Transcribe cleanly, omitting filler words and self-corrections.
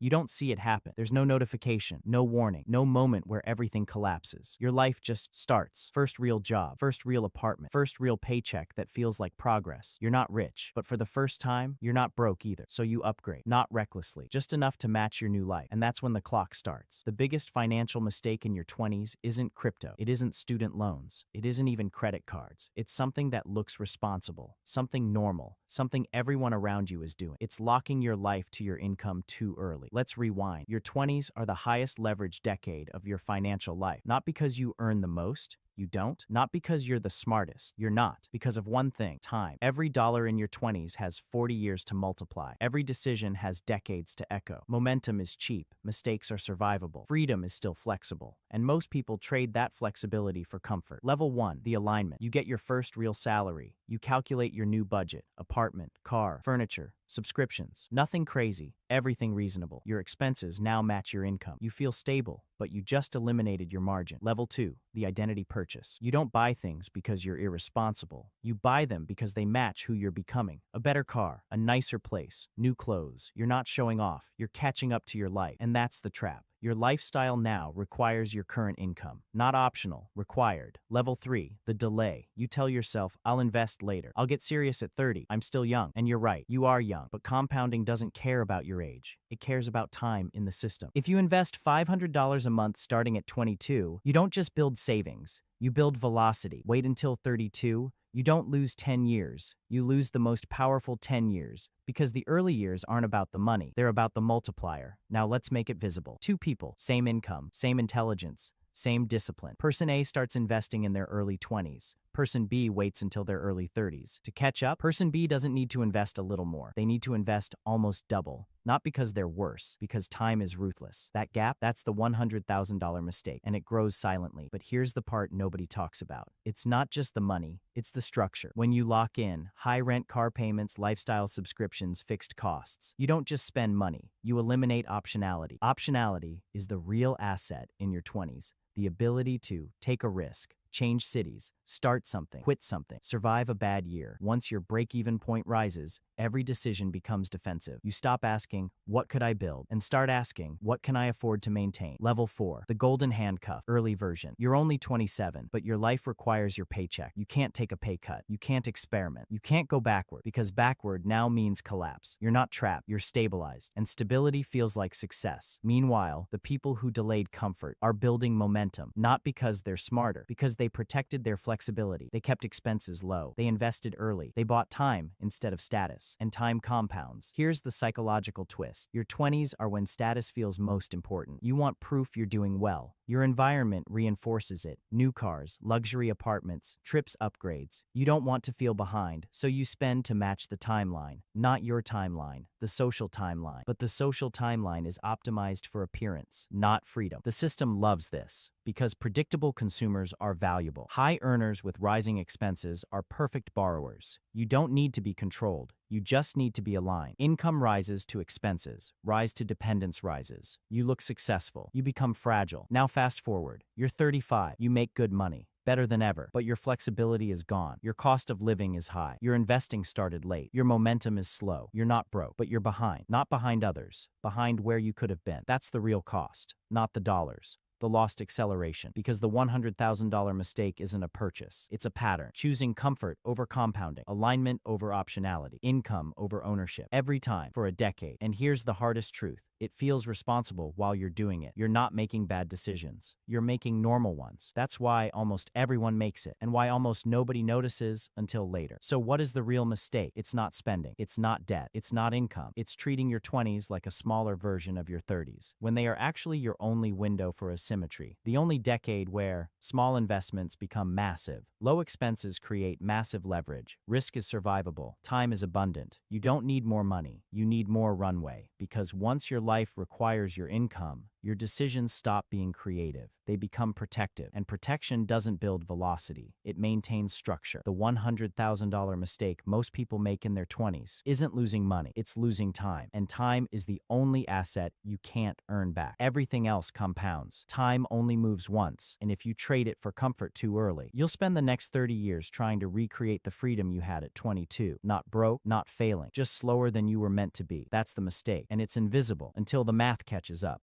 You don't see it happen. There's no notification, no warning, no moment where everything collapses. Your life just starts. First real job, first real apartment, first real paycheck that feels like progress. You're not rich, but for the first time, you're not broke either. So you upgrade, not recklessly, just enough to match your new life. And that's when the clock starts. The biggest financial mistake in your 20s isn't crypto. It isn't student loans. It isn't even credit cards. It's something that looks responsible, something normal, something everyone around you is doing. It's locking your life to your income too early. Let's rewind. Your 20s are the highest leverage decade of your financial life. Not because you earn the most, you don't. Not because you're the smartest. You're not. Because of one thing, time. Every dollar in your 20s has 40 years to multiply. Every decision has decades to echo. Momentum is cheap. Mistakes are survivable. Freedom is still flexible. And most people trade that flexibility for comfort. Level 1, the alignment. You get your first real salary. You calculate your new budget, apartment, car, furniture, subscriptions. Nothing crazy, everything reasonable. Your expenses now match your income. You feel stable, but you just eliminated your margin. Level 2, the identity purchase. You don't buy things because you're irresponsible. You buy them because they match who you're becoming. A better car, a nicer place, new clothes. You're not showing off. You're catching up to your life. And that's the trap. Your lifestyle now requires your current income. Not optional, required. Level 3, the delay. You tell yourself, I'll invest later. I'll get serious at 30. I'm still young. And you're right, you are young. But compounding doesn't care about your age. It cares about time in the system. If you invest $500 a month starting at 22, you don't just build savings. You build velocity. Wait until 32. You don't lose 10 years. You lose the most powerful 10 years. Because the early years aren't about the money. They're about the multiplier. Now let's make it visible. Two people, same income, same intelligence, same discipline. Person A starts investing in their early 20s. Person B waits until their early 30s. To catch up, person B doesn't need to invest a little more. They need to invest almost double. Not because they're worse, because time is ruthless. That gap, that's the $100,000 mistake, and it grows silently. But here's the part nobody talks about. It's not just the money, it's the structure. When you lock in high rent, car payments, lifestyle subscriptions, fixed costs, you don't just spend money, you eliminate optionality. Optionality is the real asset in your 20s, the ability to take a risk, change cities, start something, quit something, survive a bad year. Once your break-even point rises, every decision becomes defensive. You stop asking, what could I build? And start asking, what can I afford to maintain? Level 4, the golden handcuff, early version. You're only 27, but your life requires your paycheck. You can't take a pay cut. You can't experiment. You can't go backward, because backward now means collapse. You're not trapped, you're stabilized, and stability feels like success. Meanwhile, the people who delayed comfort are building momentum, not because they're smarter, because they protected their flexibility. They kept expenses low. They invested early. They bought time instead of status. And time compounds. Here's the psychological twist. Your 20s are when status feels most important. You want proof you're doing well. Your environment reinforces it. New cars, luxury apartments, trips, upgrades. You don't want to feel behind, so you spend to match the timeline. Not your timeline, the social timeline. But the social timeline is optimized for appearance, not freedom. The system loves this, because predictable consumers are valuable. High earners with rising expenses are perfect borrowers. You don't need to be controlled. You just need to be aligned. Income rises to expenses. Rise to dependence rises. You look successful. You become fragile. Now fast forward. You're 35. You make good money. Better than ever. But your flexibility is gone. Your cost of living is high. Your investing started late. Your momentum is slow. You're not broke, but you're behind. Not behind others. Behind where you could have been. That's the real cost, not the dollars. The lost acceleration, because the $100,000 mistake isn't a purchase. It's a pattern. Choosing comfort over compounding, alignment over optionality, income over ownership, every time for a decade. And here's the hardest truth. It feels responsible while you're doing it. You're not making bad decisions. You're making normal ones. That's why almost everyone makes it, and why almost nobody notices until later. So what is the real mistake? It's not spending. It's not debt. It's not income. It's treating your 20s like a smaller version of your 30s, when they are actually your only window for asymmetry. The only decade where small investments become massive. Low expenses create massive leverage. Risk is survivable. Time is abundant. You don't need more money. You need more runway. Because once your life requires your income, your decisions stop being creative. They become protective. And protection doesn't build velocity. It maintains structure. The $100,000 mistake most people make in their 20s isn't losing money. It's losing time. And time is the only asset you can't earn back. Everything else compounds. Time only moves once. And if you trade it for comfort too early, you'll spend the next 30 years trying to recreate the freedom you had at 22. Not broke, not failing, just slower than you were meant to be. That's the mistake. And it's invisible until the math catches up.